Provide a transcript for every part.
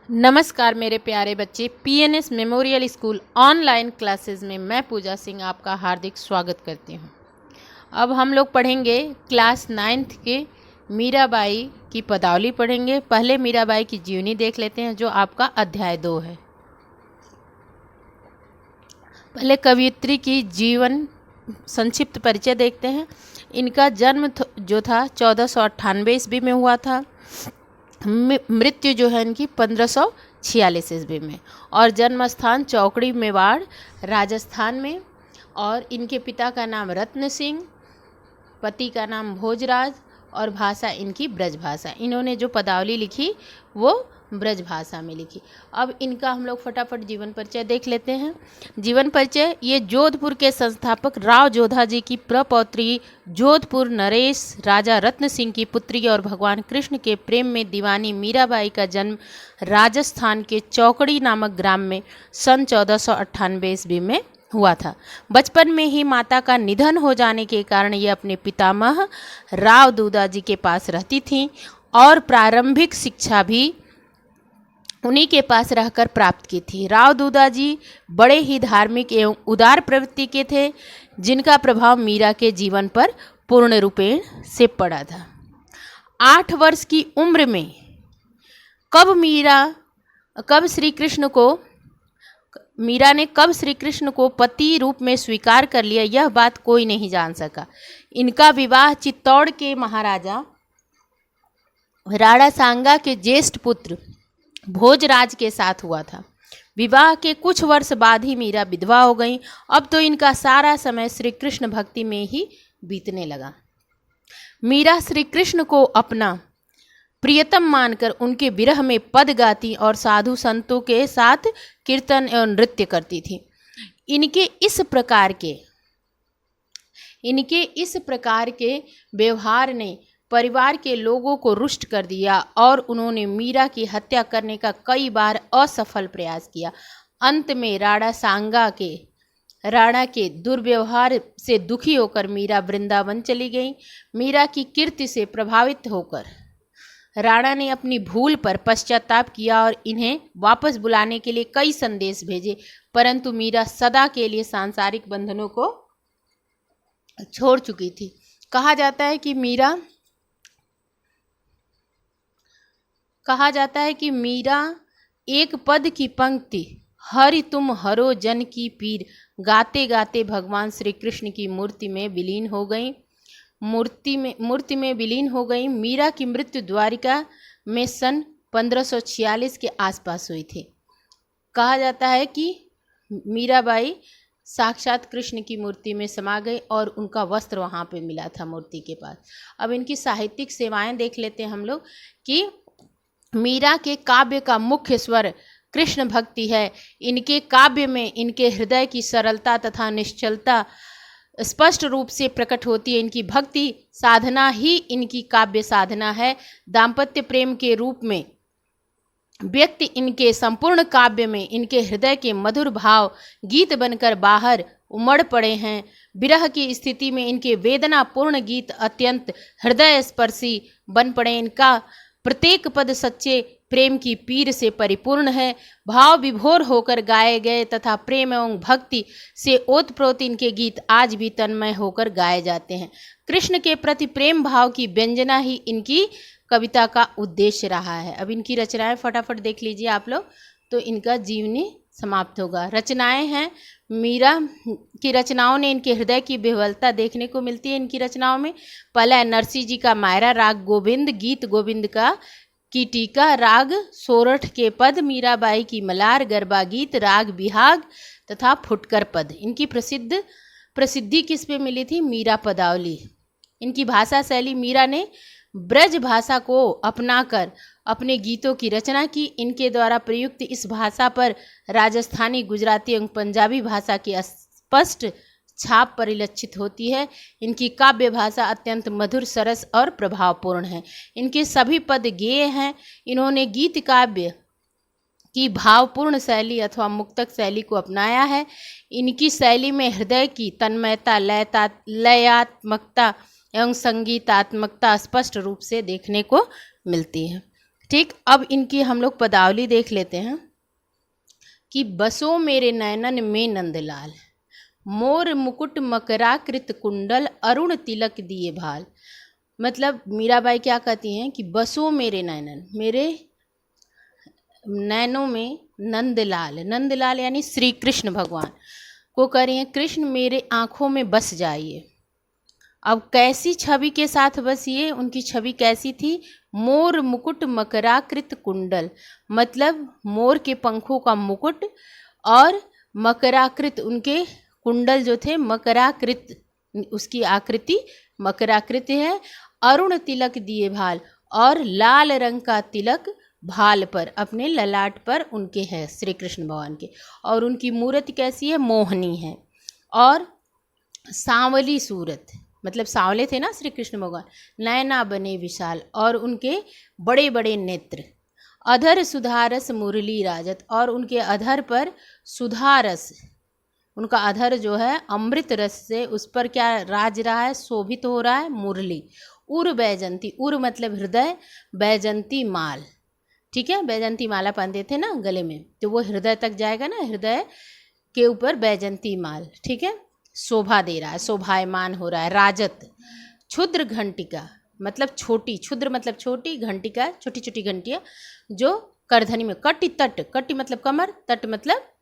नमस्कार मेरे प्यारे बच्चे, PNS memorial school online classes में मैं पूजा सिंह आपका हार्दिक स्वागत करती हूँ। अब हम लोग पढ़ेंगे क्लास 9th के मीराबाई की पदावली पढ़ेंगे। पहले मीराबाई की जीवनी देख लेते हैं जो आपका अध्याय 2 है। पहले कवयित्री की जीवन संक्षिप्त परिचय देखते हैं। इनका जन्म जो था 1498 ईस्वी में हुआ था। मृत्यु जो है इनकी 1546 ईस्वी में, और जन्म स्थान चौकड़ी मेवाड़ राजस्थान में। और इनके पिता का नाम रत्न सिंह, पति का नाम भोजराज, और भाषा इनकी ब्रज भाषा। इन्होंने जो पदावली लिखी वो ब्रज भाषा में लिखी। अब इनका हम लोग फटाफट जीवन परिचय देख लेते हैं। जीवन परिचय, ये जोधपुर के संस्थापक राव जोधा जी की प्रपौत्री, जोधपुर नरेश राजा रत्न सिंह की पुत्री और भगवान कृष्ण के प्रेम में दीवानी मीराबाई का जन्म राजस्थान के चौकड़ी नामक ग्राम में सन 1498 ईस्वी में हुआ था। बचपन में ही माता का निधन हो जाने के कारण ये अपने पितामह राव दूधा जी के पास रहती थीं और प्रारंभिक शिक्षा भी उन्हीं के पास रहकर प्राप्त की थी। राव दूधा जी बड़े ही धार्मिक एवं उदार प्रवृत्ति के थे, जिनका प्रभाव मीरा के जीवन पर पूर्ण रूपेण से पड़ा था। 8 वर्ष की उम्र में मीरा ने कब श्री कृष्ण को पति रूप में स्वीकार कर लिया, यह बात कोई नहीं जान सका। इनका विवाह चित्तौड़ के महाराजा राणा सांगा के ज्येष्ठ पुत्र भोजराज के साथ हुआ था। विवाह के कुछ वर्ष बाद ही मीरा विधवा हो गई। अब तो इनका सारा समय श्री कृष्ण भक्ति में ही बीतने लगा। मीरा श्री कृष्ण को अपना प्रियतम मानकर उनके विरह में पद गाती और साधु संतों के साथ कीर्तन एवं नृत्य करती थी। इनके इस प्रकार के व्यवहार ने परिवार के लोगों को रुष्ट कर दिया और उन्होंने मीरा की हत्या करने का कई बार असफल प्रयास किया। अंत में राणा के दुर्व्यवहार से दुखी होकर मीरा वृंदावन चली गई। मीरा की कीर्ति से प्रभावित होकर राणा ने अपनी भूल पर पश्चाताप किया और इन्हें वापस बुलाने के लिए कई संदेश भेजे, परंतु मीरा सदा के लिए सांसारिक बंधनों को छोड़ चुकी थी। कहा जाता है कि मीरा एक पद की पंक्ति हरि तुम हरो जन की पीर गाते गाते भगवान श्री कृष्ण की मूर्ति में विलीन हो गई। मीरा की मृत्यु द्वारिका में सन 1546 के आसपास हुई थी। कहा जाता है कि मीराबाई साक्षात कृष्ण की मूर्ति में समा गई और उनका वस्त्र वहाँ पे मिला था मूर्ति के पास। अब इनकी साहित्यिक सेवाएं देख लेते हैं हम लोग कि मीरा के काव्य का मुख्य स्वर कृष्ण भक्ति है। इनके काव्य में इनके हृदय की सरलता तथा निश्चलता स्पष्ट रूप से प्रकट होती है। इनकी भक्ति साधना ही इनकी काव्य साधना है। दाम्पत्य प्रेम के रूप में व्यक्ति इनके संपूर्ण काव्य में इनके हृदय के मधुर भाव गीत बनकर बाहर उमड़ पड़े हैं। विरह की स्थिति में इनके वेदनापूर्ण गीत अत्यंत हृदय स्पर्शी बन पड़े। इनका प्रत्येक पद सच्चे प्रेम की पीर से परिपूर्ण है। भाव विभोर होकर गाए गए तथा प्रेम एवं भक्ति से ओतप्रोत इनके गीत आज भी तन्मय होकर गाए जाते हैं। कृष्ण के प्रति प्रेम भाव की व्यंजना ही इनकी कविता का उद्देश्य रहा है। अब इनकी रचनाएं फटाफट देख लीजिए आप लोग, तो इनका जीवनी समाप्त होगा। रचनाएं हैं, मीरा की रचनाओं ने इनके हृदय की विह्वलता देखने को मिलती है। इनकी रचनाओं में पहला है नरसिंह जी का मायरा राग गोविंद, गीत गोविंद की टीका, राग सोरठ के पद, मीराबाई की मलार गरबा गीत, राग बिहाग तथा फुटकर पद। इनकी प्रसिद्धि किस पे मिली थी? मीरा पदावली। इनकी भाषा शैली, मीरा ने ब्रज भाषा को अपनाकर अपने गीतों की रचना की। इनके द्वारा प्रयुक्त इस भाषा पर राजस्थानी, गुजराती एवं पंजाबी भाषा की स्पष्ट छाप परिलक्षित होती है। इनकी काव्य भाषा अत्यंत मधुर, सरस और प्रभावपूर्ण है। इनके सभी पद गेय हैं। इन्होंने गीत काव्य की भावपूर्ण शैली अथवा मुक्तक शैली को अपनाया है। इनकी शैली में हृदय की तन्मयता, लयात्मकता एवं संगीतात्मकता स्पष्ट रूप से देखने को मिलती है। ठीक, अब इनकी हम लोग पदावली देख लेते हैं कि बसो मेरे नयनन में नंदलाल, मोर मुकुट मकराकृत कुंडल, अरुण तिलक दिए भाल। मतलब मीराबाई क्या कहती हैं कि बसो मेरे नयनन, मेरे नैनों में नंदलाल, नंदलाल यानी श्री कृष्ण भगवान को कह रही हैं, कृष्ण मेरे आँखों में बस जाइए। अब कैसी छवि के साथ बसिए, उनकी छवि कैसी थी? मोर मुकुट मकराकृत कुंडल, मतलब मोर के पंखों का मुकुट और मकराकृत, उनके कुंडल जो थे मकराकृत, उसकी आकृति मकराकृत है। अरुण तिलक दिए भाल, और लाल रंग का तिलक भाल पर, अपने ललाट पर उनके हैं श्री कृष्ण भगवान के। और उनकी मूर्ति कैसी है? मोहनी है और सांवली सूरत, मतलब सांवले थे ना श्री कृष्ण भगवान। नयना बने विशाल, और उनके बड़े बड़े नेत्र। अधर सुधारस मुरली राजत, और उनके अधर पर सुधारस, उनका अधर जो है अमृत रस से उस पर क्या राज रहा है? शोभित हो रहा है मुरली। उर बैजंती, उर मतलब हृदय, बैजंती माल, ठीक है, बैजंती माला पहनते थे ना गले में, तो वो हृदय तक जाएगा ना, हृदय के ऊपर बैजंती माल, ठीक है, शोभा दे रहा है, शोभायमान हो रहा है। राजत, क्षुद्र घंटिका, मतलब छोटी, क्षुद्र मतलब छोटी, घंटिका छोटी छोटी घंटियाँ जो करधनी में, कटि तट, कटि मतलब कमर, तट मतलब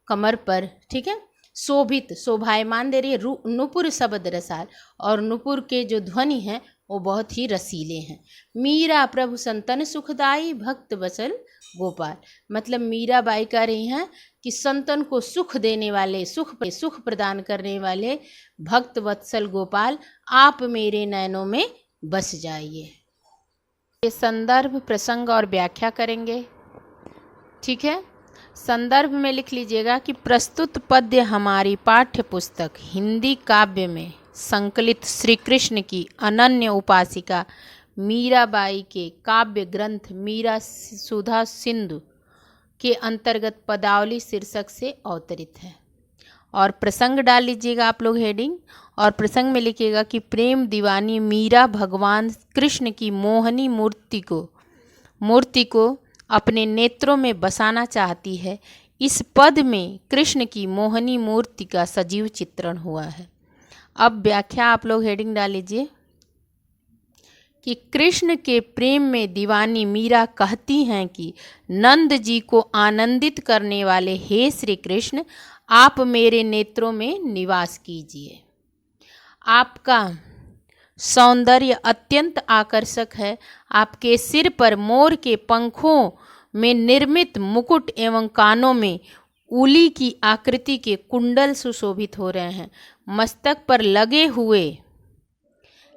कमर पर, ठीक है। शोभित, शोभायमान दे रही है। नुपुर शब्द रसाल, और नुपुर के जो ध्वनि हैं वो बहुत ही रसीले हैं। मीरा प्रभु संतन सुखदाई, भक्त बसल गोपाल, मतलब मीराबाई कह रही हैं कि संतन को सुख देने वाले, सुख प्रदान करने वाले भक्त वत्सल गोपाल, आप मेरे नयनों में बस जाइए। ये संदर्भ, प्रसंग और व्याख्या करेंगे, ठीक है। संदर्भ में लिख लीजिएगा कि प्रस्तुत पद्य हमारी पाठ्य पुस्तक हिंदी काव्य में संकलित श्री कृष्ण की अनन्य उपासिका मीराबाई के काव्य ग्रंथ मीरा सुधा सिंधु के अंतर्गत पदावली शीर्षक से अवतरित है। और प्रसंग डाल लीजिएगा आप लोग हेडिंग, और प्रसंग में लिखिएगा कि प्रेम दीवानी मीरा भगवान कृष्ण की मोहनी मूर्ति को अपने नेत्रों में बसाना चाहती है। इस पद में कृष्ण की मोहनी मूर्ति का सजीव चित्रण हुआ है। अब व्याख्या आप लोग हेडिंग डाल लीजिए कि कृष्ण के प्रेम में दीवानी मीरा कहती हैं कि नंद जी को आनंदित करने वाले हे श्री कृष्ण, आप मेरे नेत्रों में निवास कीजिए। आपका सौंदर्य अत्यंत आकर्षक है। आपके सिर पर मोर के पंखों में निर्मित मुकुट एवं कानों में उली की आकृति के कुंडल सुशोभित हो रहे हैं। मस्तक पर लगे हुए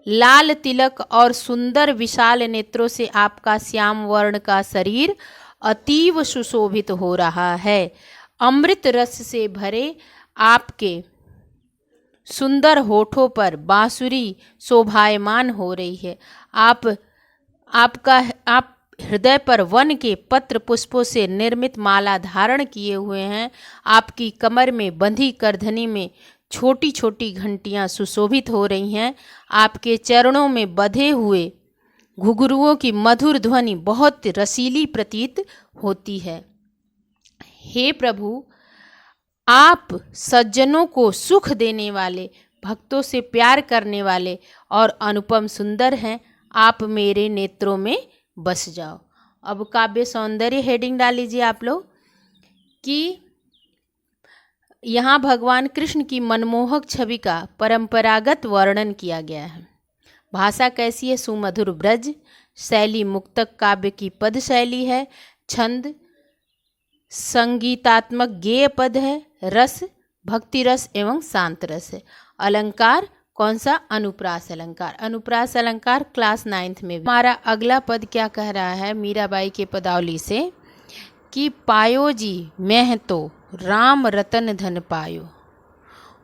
लाल तिलक और सुंदर विशाल नेत्रों से आपका श्याम वर्ण का शरीर अतीव सुशोभित हो रहा है। अमृत रस से भरे आपके सुंदर होठों पर बांसुरी शोभायमान हो रही है। आप हृदय पर वन के पत्र पुष्पों से निर्मित माला धारण किए हुए हैं। आपकी कमर में बंधी करधनी में छोटी छोटी घंटियां सुशोभित हो रही हैं। आपके चरणों में बंधे हुए घुघरुओं की मधुर ध्वनि बहुत रसीली प्रतीत होती है। हे प्रभु, आप सज्जनों को सुख देने वाले, भक्तों से प्यार करने वाले और अनुपम सुंदर हैं। आप मेरे नेत्रों में बस जाओ। अब काव्य सौंदर्य हेडिंग डाल लीजिए आप लोग कि यहाँ भगवान कृष्ण की मनमोहक छवि का परंपरागत वर्णन किया गया है। भाषा कैसी है? सुमधुर ब्रज शैली, मुक्तक काव्य की पद शैली है। छंद संगीतात्मक गेय पद है। रस भक्ति रस एवं शांत रस है। अलंकार कौन सा? अनुप्रास अलंकार। अनुप्रास अलंकार क्लास 9th में भी। हमारा अगला पद क्या कह रहा है मीराबाई के पदावली से कि पायो जी मैं तो राम रतन धन पायो,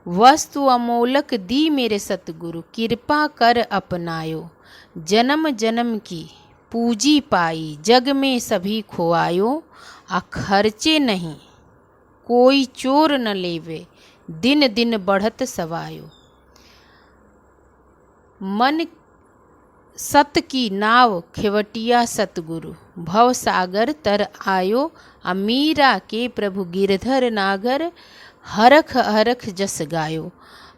वस्तु अमोलक दी मेरे सतगुरु, कृपा कर अपनायो, जन्म जन्म की पूजी पाई, जग में सभी खोआयो, आ खर्चे नहीं कोई चोर न लेवे, दिन दिन बढ़त सवायो, मन सत की नाव खेवटिया सतगुरु, भव सागर तर आयो, मीरा के प्रभु गिरधर नागर, हरख हरख जस गायो।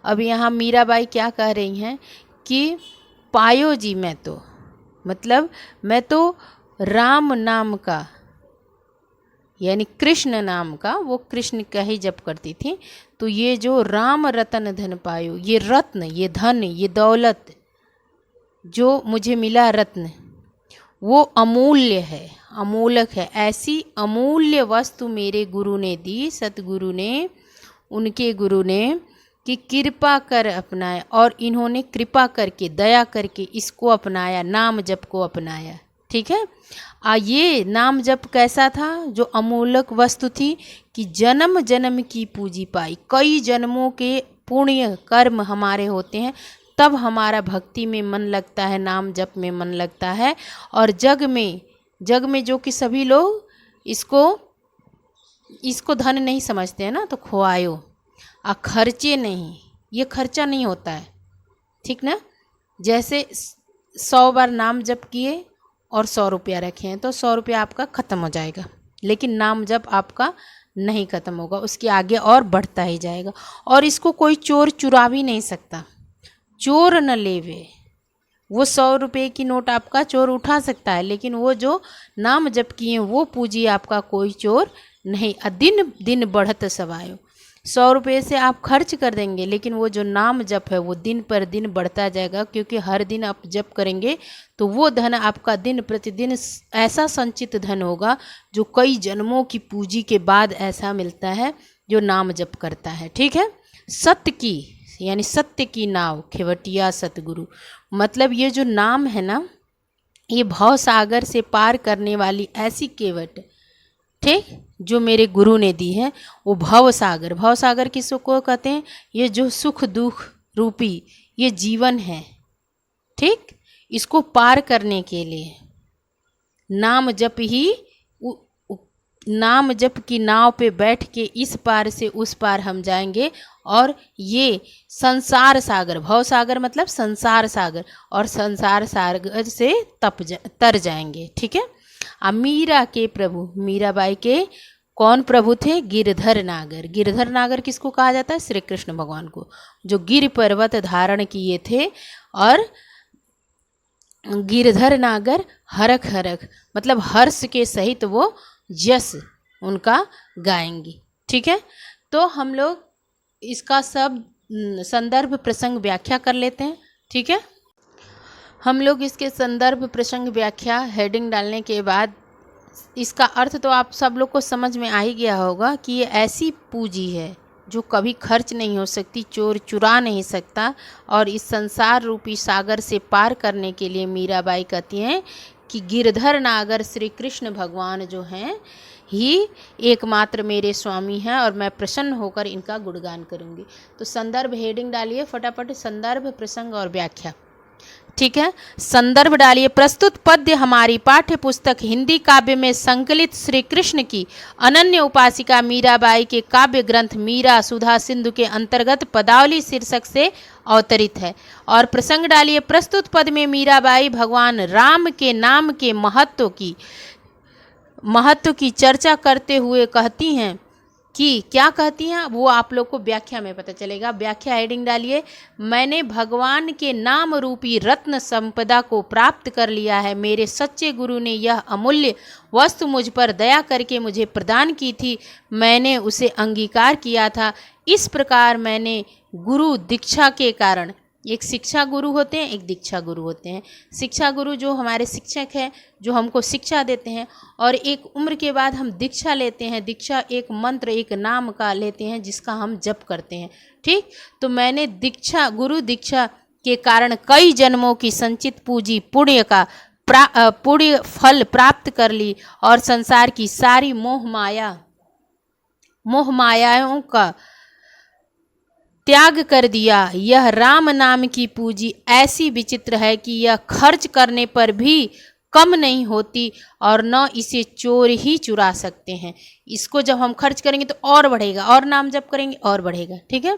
अब यहाँ मीराबाई क्या कह रही हैं कि पायो जी मैं तो, मतलब मैं तो राम नाम का यानी कृष्ण नाम का, वो कृष्ण का ही जप करती थी, तो ये जो राम रतन धन पायो, ये रत्न, ये धन, ये दौलत जो मुझे मिला रत्न, वो अमूल्य है, अमूलक है। ऐसी अमूल्य वस्तु मेरे गुरु ने दी, सतगुरु ने, उनके गुरु ने, कि कृपा कर अपनाया, और इन्होंने कृपा करके, दया करके इसको अपनाया, नाम जप को अपनाया। ठीक है। ये नाम जप कैसा था? जो अमूलक वस्तु थी कि जन्म जन्म की पूंजी पाई। कई जन्मों के पुण्य कर्म हमारे होते हैं, तब हमारा भक्ति में मन लगता है, नाम जप में मन लगता है। और जग में जो कि सभी लोग इसको धन नहीं समझते हैं ना, तो खोआयो खर्चे नहीं, ये खर्चा नहीं होता है। ठीक ना। जैसे 100 बार नाम जप किए और 100 रुपया रखे हैं तो 100 रुपया आपका ख़त्म हो जाएगा, लेकिन नाम जप आपका नहीं ख़त्म होगा, उसके आगे और बढ़ता ही जाएगा। और इसको कोई चोर चुरा भी नहीं सकता, चोर न लेवे। वो 100 रुपये की नोट आपका चोर उठा सकता है, लेकिन वो जो नाम जप किए वो पूंजी आपका कोई चोर नहीं। दिन दिन बढ़त सवायो, 100 रुपये से आप खर्च कर देंगे, लेकिन वो जो नाम जप है वो दिन पर दिन बढ़ता जाएगा, क्योंकि हर दिन आप जप करेंगे तो वो धन आपका दिन प्रतिदिन ऐसा संचित धन होगा जो कई जन्मों की पूंजी के बाद ऐसा मिलता है जो नाम जप करता है। ठीक है। सत्य की यानी सत्य की नाव खेवटिया सतगुरु, मतलब ये जो नाम है ना, ये भव सागर से पार करने वाली ऐसी केवट, ठीक, जो मेरे गुरु ने दी है, वो भव सागर। भव सागर किसको कहते हैं? ये जो सुख दुख रूपी ये जीवन है, ठीक, इसको पार करने के लिए नाम जप ही, नाम जप की नाव पे बैठ के इस पार से उस पार हम जाएंगे। और ये संसार सागर, भव सागर मतलब संसार सागर, और संसार सागर से तर जाएंगे। ठीक है। मीरा के प्रभु, मीराबाई के कौन प्रभु थे? गिरधर नागर। गिरधर नागर किसको कहा जाता है? श्री कृष्ण भगवान को, जो गिर पर्वत धारण किए थे। और गिरधर नागर हरख हरख मतलब हर्ष के सहित वो जस उनका गाएंगी। ठीक है। तो हम लोग इसका सब संदर्भ प्रसंग व्याख्या कर लेते हैं। ठीक है। हम लोग इसके संदर्भ प्रसंग व्याख्या हेडिंग डालने के बाद इसका अर्थ तो आप सब लोग को समझ में आ ही गया होगा कि ये ऐसी पूंजी है जो कभी खर्च नहीं हो सकती, चोर चुरा नहीं सकता। और इस संसार रूपी सागर से पार करने के लिए मीराबाई कहती हैं कि गिरधर नागर श्री कृष्ण भगवान जो हैं ही एकमात्र मेरे स्वामी हैं, और मैं प्रसन्न होकर इनका गुणगान करूंगी। तो संदर्भ हेडिंग डालिए फटाफट, संदर्भ प्रसंग और व्याख्या। ठीक है। संदर्भ डालिए, प्रस्तुत पद्य हमारी पाठ्य पुस्तक हिंदी काव्य में संकलित श्री कृष्ण की अनन्य उपासिका मीराबाई के काव्य ग्रंथ मीरा सुधा सिंधु के अंतर्गत पदावली शीर्षक से अवतरित है। और प्रसंग डालिए, प्रस्तुत पद में मीराबाई भगवान राम के नाम के महत्व की चर्चा करते हुए कहती हैं कि क्या कहती हैं वो आप लोग को व्याख्या में पता चलेगा। व्याख्या हेडिंग डालिए, मैंने भगवान के नाम रूपी रत्न संपदा को प्राप्त कर लिया है। मेरे सच्चे गुरु ने यह अमूल्य वस्तु मुझ पर दया करके मुझे प्रदान की थी, मैंने उसे अंगीकार किया था। इस प्रकार मैंने गुरु दीक्षा के कारण, एक शिक्षा गुरु होते हैं, एक दीक्षा गुरु होते हैं। शिक्षा गुरु जो हमारे शिक्षक हैं, जो हमको शिक्षा देते हैं, और एक उम्र के बाद हम दीक्षा लेते हैं। दीक्षा एक मंत्र, एक नाम का लेते हैं जिसका हम जप करते हैं। ठीक। तो मैंने दीक्षा, गुरु दीक्षा के कारण कई जन्मों की संचित पूंजी पुण्य फल प्राप्त कर ली, और संसार की सारी मोह मायाओं का त्याग कर दिया। यह राम नाम की पूंजी ऐसी विचित्र है कि यह खर्च करने पर भी कम नहीं होती, और न इसे चोर ही चुरा सकते हैं। इसको जब हम खर्च करेंगे तो और बढ़ेगा, और नाम जप करेंगे और बढ़ेगा। ठीक है।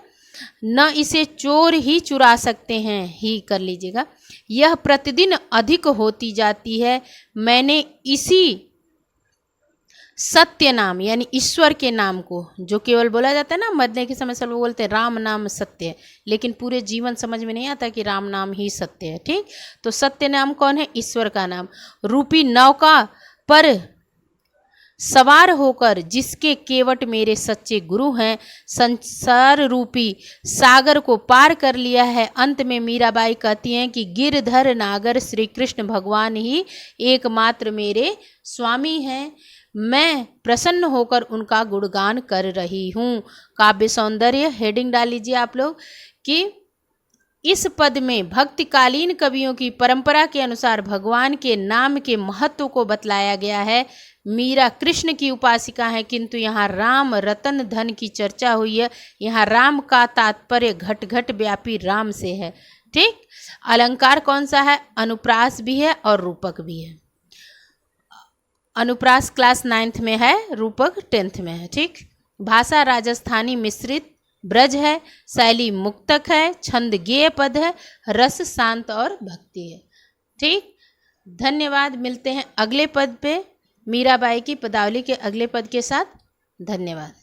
न इसे चोर ही चुरा सकते हैं, ही कर लीजिएगा। यह प्रतिदिन अधिक होती जाती है, मैंने इसी सत्य नाम यानी ईश्वर के नाम को, जो केवल बोला जाता है ना मरने के समय सब लोग बोलते हैं राम नाम सत्य है, लेकिन पूरे जीवन समझ में नहीं आता कि राम नाम ही सत्य है। ठीक, तो सत्य नाम कौन है? ईश्वर का नाम। रूपी नौका पर सवार होकर जिसके केवट मेरे सच्चे गुरु हैं, संसार रूपी सागर को पार कर लिया है। अंत में मीराबाई कहती हैं कि गिरधर नागर श्री कृष्ण भगवान ही एकमात्र मेरे स्वामी हैं, मैं प्रसन्न होकर उनका गुणगान कर रही हूँ। काव्य सौंदर्य हेडिंग डाल लीजिए आप लोग कि इस पद में भक्तिकालीन कवियों की परंपरा के अनुसार भगवान के नाम के महत्व को बतलाया गया है। मीरा कृष्ण की उपासिका है, किंतु यहाँ राम रतन धन की चर्चा हुई है। यहाँ राम का तात्पर्य घट घट व्यापी राम से है। ठीक, अलंकार कौन सा है? अनुप्रास भी है और रूपक भी है। अनुप्रास क्लास 9th में है, रूपक 10th में है। ठीक, भाषा राजस्थानी मिश्रित ब्रज है, शैली मुक्तक है, छंद गेय पद है, रस शांत और भक्ति है। ठीक, धन्यवाद। मिलते हैं अगले पद पे मीराबाई की पदावली के अगले पद के साथ। धन्यवाद।